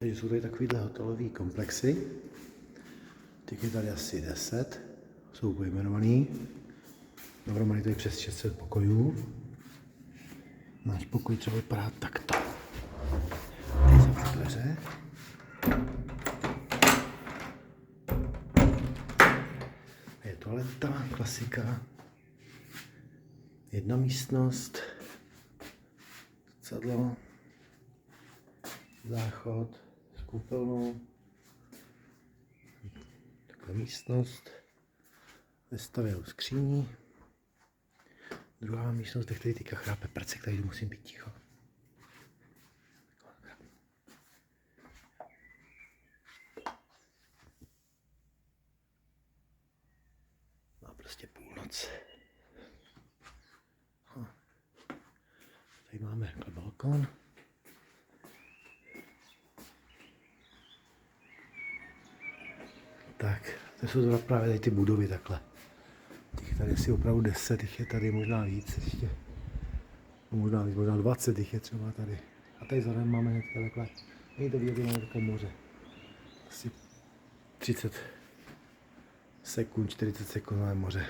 Takže jsou tady takovýhle hotelové komplexy. Těch je tady asi 10. Jsou pojmenovaný. Dohromady tady přes 600 pokojů. Náš pokoj třeba vypadá takto. Tady zavřu dveře. Je toaleta, klasika. Jedna místnost. Zrcadlo. Záchod s koupelnou. Taková místnost. Ve stavěnou skříní. Druhá místnost, kde tady teďka chrápe prcek, tady musím být ticho. Má prostě půlnoc. Tady máme takhle balkon. Tak, to jsou právě tady ty budovy takhle. Těch tady asi opravdu 10, těch je tady možná víc ještě. Možná 20 těch je třeba tady. A tady zadem máme hnedka takhle. Není to vidět, máme takové moře. Asi 30 sekund, 40 sekund máme moře.